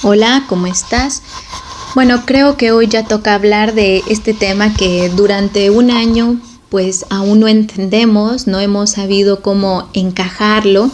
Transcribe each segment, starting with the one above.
Hola, ¿cómo estás? Bueno, creo que hoy ya toca hablar de este tema que durante un año pues aún no entendemos, no hemos sabido cómo encajarlo,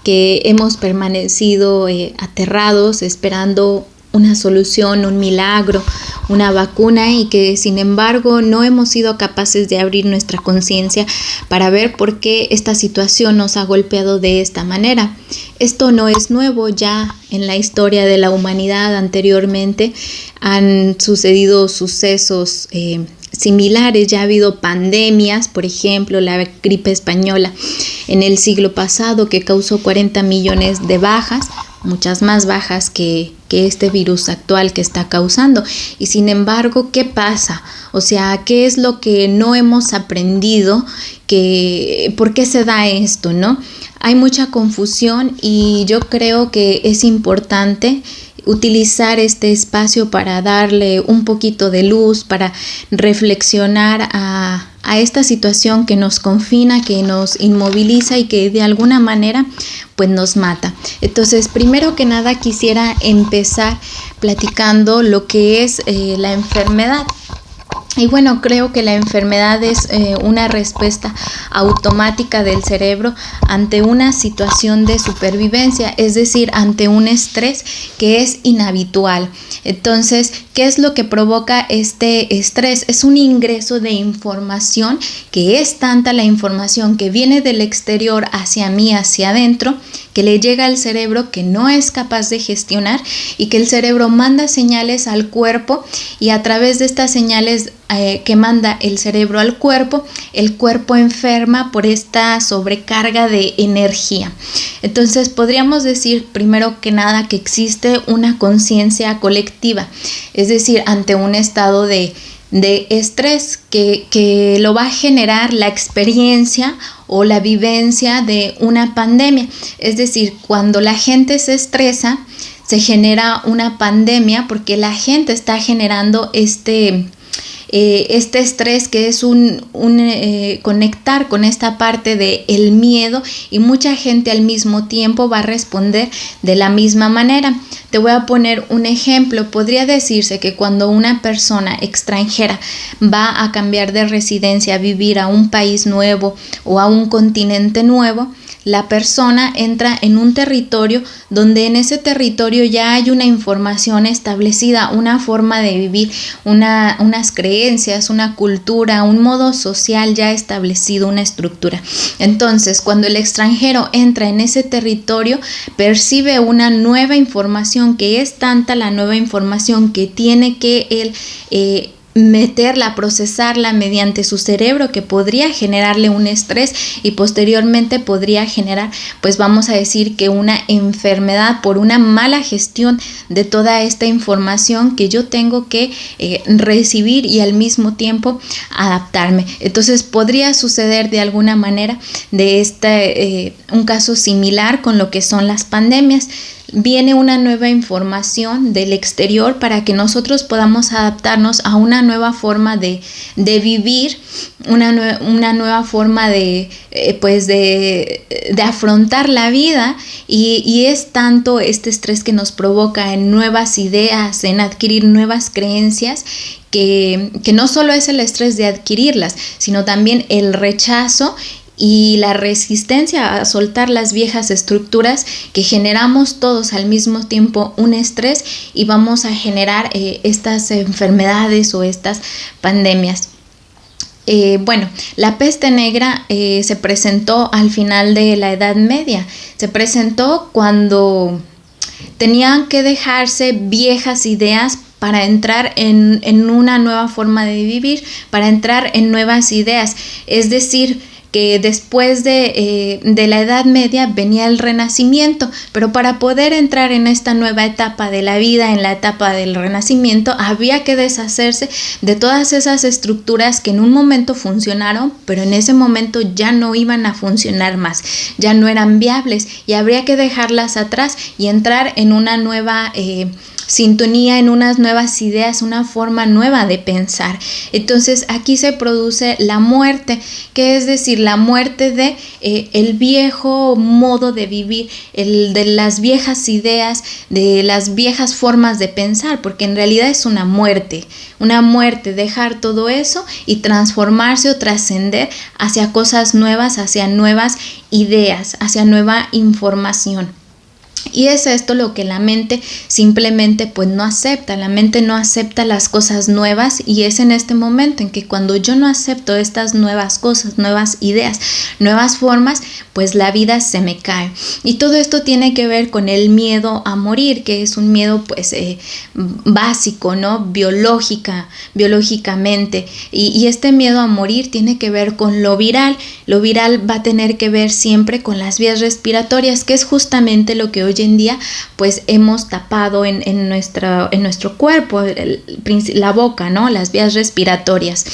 que hemos permanecido aterrados esperando una solución, un milagro, una vacuna y que sin embargo no hemos sido capaces de abrir nuestra conciencia para ver por qué esta situación nos ha golpeado de esta manera. Esto no es nuevo, ya en la historia de la humanidad anteriormente han sucedido sucesos similares, ya ha habido pandemias, por ejemplo la gripe española en el siglo pasado que causó 40 millones de bajas, muchas más bajas que este virus actual que está causando. Y sin embargo, ¿qué pasa? O sea, ¿qué es lo que no hemos aprendido? ¿Por qué se da esto, no? Hay mucha confusión y yo creo que es importante utilizar este espacio para darle un poquito de luz, para reflexionar a esta situación que nos confina, que nos inmoviliza y que de alguna manera pues nos mata. Entonces, primero que nada quisiera empezar platicando lo que es la enfermedad. Y bueno, creo que la enfermedad es una respuesta automática del cerebro ante una situación de supervivencia, es decir, ante un estrés que es inhabitual. Entonces, ¿qué es lo que provoca este estrés? Es un ingreso de información que es tanta la información que viene del exterior hacia mí, hacia adentro, que le llega al cerebro que no es capaz de gestionar y que el cerebro manda señales al cuerpo y a través de estas señales que manda el cerebro al cuerpo, el cuerpo enferma por esta sobrecarga de energía. Entonces podríamos decir primero que nada que existe una conciencia colectiva, es decir, ante un estado de estrés que lo va a generar la experiencia o la vivencia de una pandemia. Es decir, cuando la gente se estresa, se genera una pandemia porque la gente está generando este estrés que es conectar con esta parte del miedo y mucha gente al mismo tiempo va a responder de la misma manera. Te voy a poner un ejemplo. Podría decirse que cuando una persona extranjera va a cambiar de residencia, a vivir a un país nuevo o a un continente nuevo, la persona entra en un territorio donde en ese territorio ya hay una información establecida, una forma de vivir, unas creencias, una cultura, un modo social ya establecido, una estructura. Entonces, cuando el extranjero entra en ese territorio, percibe una nueva información que es tanta la nueva información que tiene que él meterla, procesarla mediante su cerebro, que podría generarle un estrés y posteriormente podría generar, pues vamos a decir que una enfermedad por una mala gestión de toda esta información que yo tengo que recibir y al mismo tiempo adaptarme. Entonces podría suceder de alguna manera de un caso similar con lo que son las pandemias. Viene una nueva información del exterior para que nosotros podamos adaptarnos a una nueva forma de vivir, una nueva forma de afrontar la vida y es tanto este estrés que nos provoca en nuevas ideas, en adquirir nuevas creencias, que no solo es el estrés de adquirirlas, sino también el rechazo y la resistencia a soltar las viejas estructuras que generamos todos al mismo tiempo un estrés y vamos a generar estas enfermedades o estas pandemias. Bueno, la peste negra se presentó al final de la Edad Media. Se presentó cuando tenían que dejarse viejas ideas para entrar en una nueva forma de vivir, para entrar en nuevas ideas. Es decir, que después de la Edad Media venía el Renacimiento, pero para poder entrar en esta nueva etapa de la vida, en la etapa del Renacimiento, había que deshacerse de todas esas estructuras que en un momento funcionaron, pero en ese momento ya no iban a funcionar más, ya no eran viables y habría que dejarlas atrás y entrar en una nueva sintonía en unas nuevas ideas, una forma nueva de pensar. Entonces aquí se produce la muerte, que es decir, la muerte de el viejo modo de vivir, de las viejas ideas, de las viejas formas de pensar, porque en realidad es una muerte, dejar todo eso y transformarse o trascender hacia cosas nuevas, hacia nuevas ideas, hacia nueva información. Y es esto lo que la mente simplemente pues no acepta. La mente no acepta las cosas nuevas, y es en este momento en que cuando yo no acepto estas nuevas cosas, nuevas ideas, nuevas formas, pues la vida se me cae. Y todo esto tiene que ver con el miedo a morir, que es un miedo pues básico, ¿no? Biológicamente. Y este miedo a morir tiene que ver con lo viral. Lo viral va a tener que ver siempre con las vías respiratorias, que es justamente lo que hoy en día pues hemos tapado en nuestro cuerpo, la boca, ¿no? Las vías respiratorias.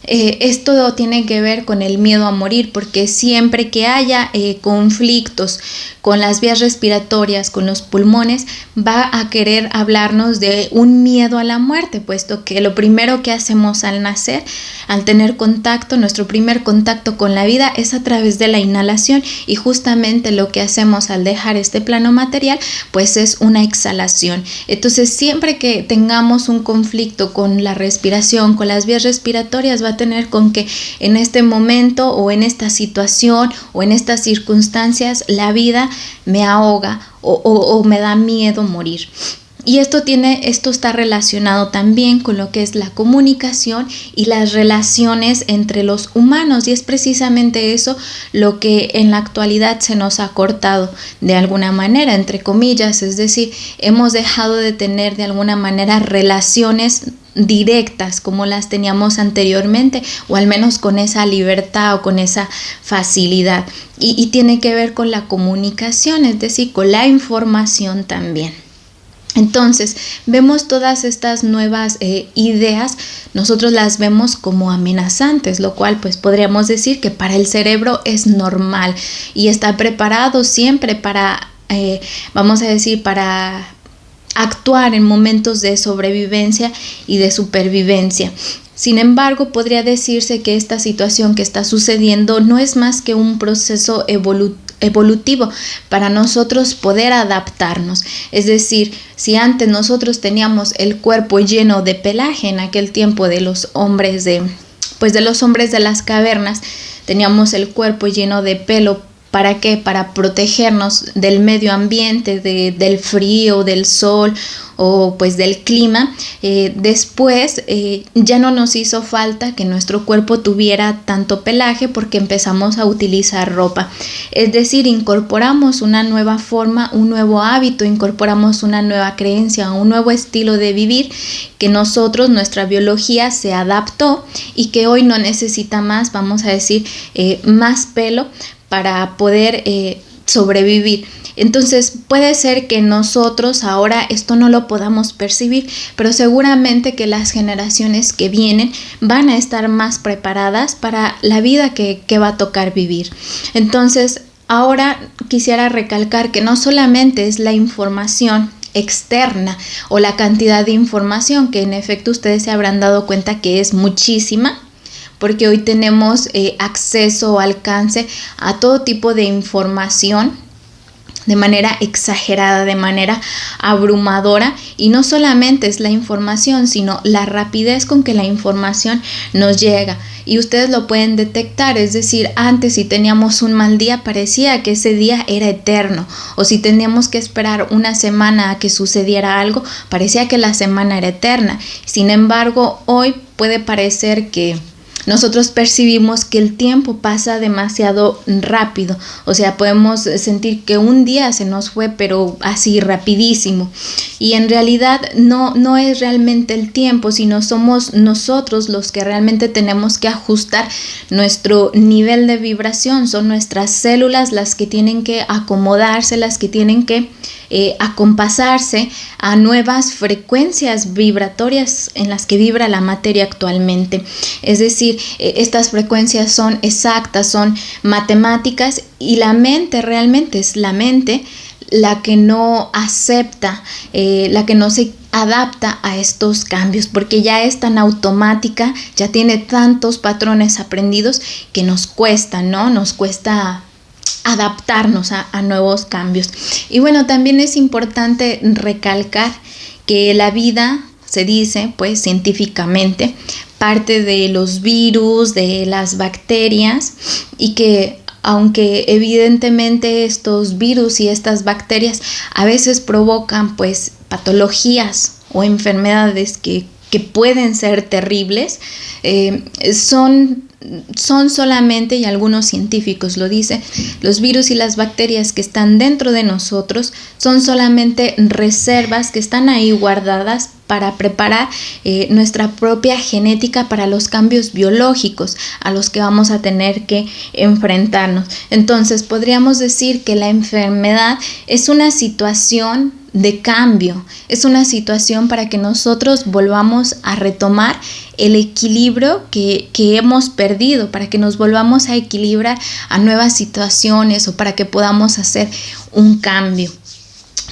Esto tiene que ver con el miedo a morir, porque siempre que haya conflictos con las vías respiratorias, con los pulmones, va a querer hablarnos de un miedo a la muerte, puesto que lo primero que hacemos al nacer, al tener contacto, nuestro primer contacto con la vida es a través de la inhalación, y justamente lo que hacemos al dejar este plano material pues es una exhalación. Entonces siempre que tengamos un conflicto con la respiración, con las vías respiratorias, va a tener con que en este momento o en esta situación o en estas circunstancias la vida me ahoga o me da miedo morir. Y esto está relacionado también con lo que es la comunicación y las relaciones entre los humanos, y es precisamente eso lo que en la actualidad se nos ha cortado de alguna manera, entre comillas, es decir, hemos dejado de tener de alguna manera relaciones directas como las teníamos anteriormente, o al menos con esa libertad o con esa facilidad, y tiene que ver con la comunicación, es decir, con la información también. Entonces, vemos todas estas nuevas ideas, nosotros las vemos como amenazantes, lo cual pues podríamos decir que para el cerebro es normal y está preparado siempre para, vamos a decir, para actuar en momentos de sobrevivencia y de supervivencia. Sin embargo, podría decirse que esta situación que está sucediendo no es más que un proceso evolutivo para nosotros poder adaptarnos. Es decir, si antes nosotros teníamos el cuerpo lleno de pelaje en aquel tiempo de los hombres de las cavernas, teníamos el cuerpo lleno de pelo. ¿Para qué? Para protegernos del medio ambiente, del frío, del sol o pues del clima. Después ya no nos hizo falta que nuestro cuerpo tuviera tanto pelaje, porque empezamos a utilizar ropa. Es decir, incorporamos una nueva forma, un nuevo hábito, incorporamos una nueva creencia, un nuevo estilo de vivir que nuestra biología se adaptó y que hoy no necesita más, vamos a decir, más pelo para poder sobrevivir. Entonces puede ser que nosotros ahora esto no lo podamos percibir, pero seguramente que las generaciones que vienen van a estar más preparadas para la vida que va a tocar vivir. Entonces ahora quisiera recalcar que no solamente es la información externa o la cantidad de información, que en efecto ustedes se habrán dado cuenta que es muchísima, porque hoy tenemos acceso o alcance a todo tipo de información de manera exagerada, de manera abrumadora, y no solamente es la información, sino la rapidez con que la información nos llega. Y ustedes lo pueden detectar, es decir, antes si teníamos un mal día parecía que ese día era eterno, o si teníamos que esperar una semana a que sucediera algo, parecía que la semana era eterna. Sin embargo, hoy puede parecer que nosotros percibimos que el tiempo pasa demasiado rápido, o sea, podemos sentir que un día se nos fue, pero así rapidísimo, y en realidad no es realmente el tiempo, sino somos nosotros los que realmente tenemos que ajustar nuestro nivel de vibración. Son nuestras células las que tienen que acomodarse, las que tienen que acompasarse a nuevas frecuencias vibratorias en las que vibra la materia actualmente. Es decir, estas frecuencias son exactas, son matemáticas, y la mente realmente es la mente la que no acepta, la que no se adapta a estos cambios, porque ya es tan automática, ya tiene tantos patrones aprendidos que nos cuesta, ¿no? Nos cuesta adaptarnos a nuevos cambios. Y bueno, también es importante recalcar que la vida, se dice pues científicamente, parte de los virus, de las bacterias, y que aunque evidentemente estos virus y estas bacterias a veces provocan pues patologías o enfermedades que pueden ser terribles, son solamente, y algunos científicos lo dicen, los virus y las bacterias que están dentro de nosotros son solamente reservas que están ahí guardadas para preparar nuestra propia genética para los cambios biológicos a los que vamos a tener que enfrentarnos. Entonces podríamos decir que la enfermedad es una situación de cambio, es una situación para que nosotros volvamos a retomar el equilibrio que hemos perdido, para que nos volvamos a equilibrar a nuevas situaciones o para que podamos hacer un cambio.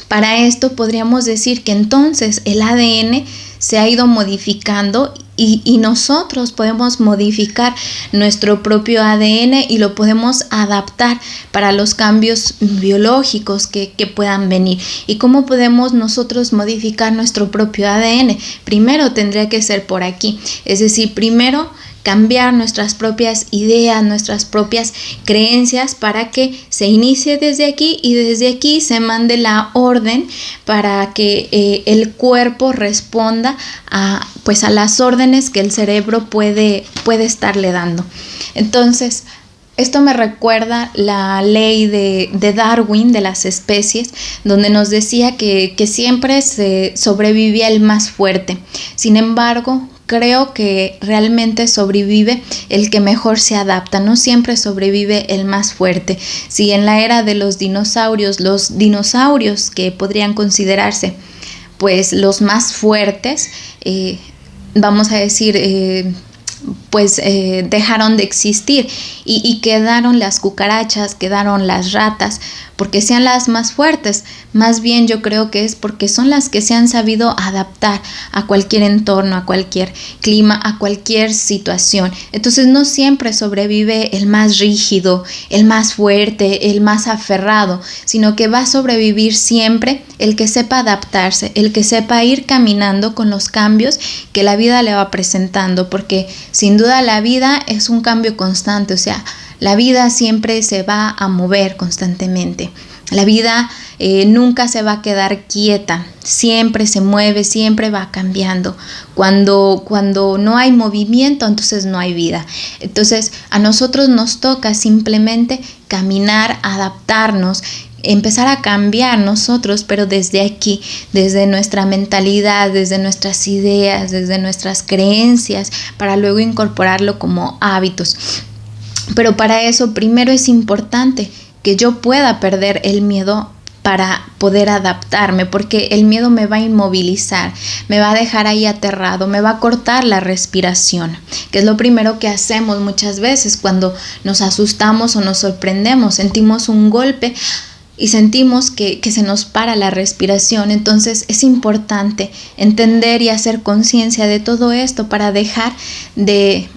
Para esto podríamos decir que entonces el ADN se ha ido modificando y nosotros podemos modificar nuestro propio ADN y lo podemos adaptar para los cambios biológicos que puedan venir. ¿Y cómo podemos nosotros modificar nuestro propio ADN? Primero tendría que ser por aquí, es decir, primero cambiar nuestras propias ideas, nuestras propias creencias para que se inicie desde aquí y desde aquí se mande la orden para que el cuerpo responda a las órdenes que el cerebro puede estarle dando. Entonces, esto me recuerda la ley de Darwin de las especies, donde nos decía que siempre se sobrevivía el más fuerte. Sin embargo, creo que realmente sobrevive el que mejor se adapta, no siempre sobrevive el más fuerte. Si en la era de los dinosaurios que podrían considerarse pues los más fuertes, vamos a decir, dejaron de existir y quedaron las cucarachas, quedaron las ratas, porque sean las más fuertes. Más bien yo creo que es porque son las que se han sabido adaptar a cualquier entorno, a cualquier clima, a cualquier situación. Entonces no siempre sobrevive el más rígido, el más fuerte, el más aferrado, sino que va a sobrevivir siempre el que sepa adaptarse, el que sepa ir caminando con los cambios que la vida le va presentando, porque sin duda la vida es un cambio constante, o sea, la vida siempre se va a mover constantemente. La vida nunca se va a quedar quieta, siempre se mueve, siempre va cambiando. Cuando no hay movimiento, entonces no hay vida. Entonces a nosotros nos toca simplemente caminar, adaptarnos, empezar a cambiar nosotros, pero desde aquí, desde nuestra mentalidad, desde nuestras ideas, desde nuestras creencias, para luego incorporarlo como hábitos. Pero para eso primero es importante que yo pueda perder el miedo para poder adaptarme, porque el miedo me va a inmovilizar, me va a dejar ahí aterrado, me va a cortar la respiración, que es lo primero que hacemos muchas veces cuando nos asustamos o nos sorprendemos, sentimos un golpe y sentimos que se nos para la respiración. Entonces es importante entender y hacer conciencia de todo esto para dejar de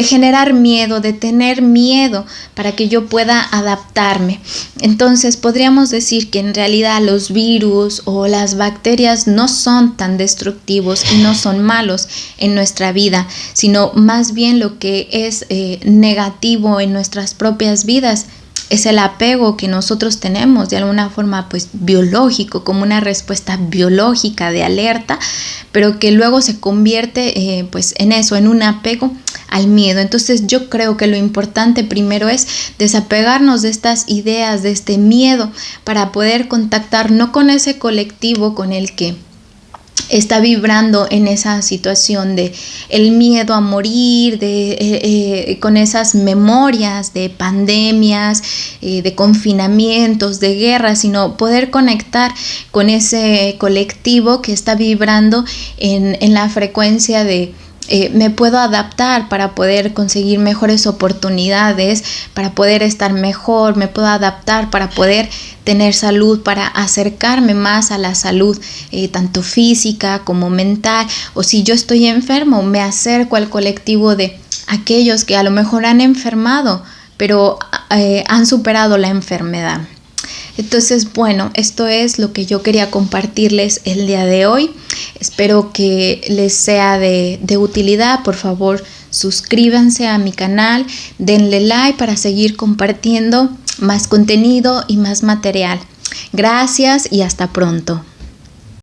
generar miedo, de tener miedo, para que yo pueda adaptarme. Entonces podríamos decir que en realidad los virus o las bacterias no son tan destructivos y no son malos en nuestra vida, sino más bien lo que es negativo en nuestras propias vidas es el apego que nosotros tenemos de alguna forma pues biológico, como una respuesta biológica de alerta, pero que luego se convierte pues en eso, en un apego al miedo. Entonces yo creo que lo importante primero es desapegarnos de estas ideas, de este miedo, para poder contactar no con ese colectivo con el que está vibrando en esa situación de el miedo a morir, con esas memorias de pandemias, de confinamientos, de guerras, sino poder conectar con ese colectivo que está vibrando en la frecuencia de me puedo adaptar para poder conseguir mejores oportunidades, para poder estar mejor, me puedo adaptar para poder tener salud, para acercarme más a la salud, tanto física como mental. O si yo estoy enfermo, me acerco al colectivo de aquellos que a lo mejor han enfermado, pero han superado la enfermedad. Entonces, bueno, esto es lo que yo quería compartirles el día de hoy. Espero que les sea de utilidad. Por favor, suscríbanse a mi canal, denle like para seguir compartiendo más contenido y más material. Gracias y hasta pronto.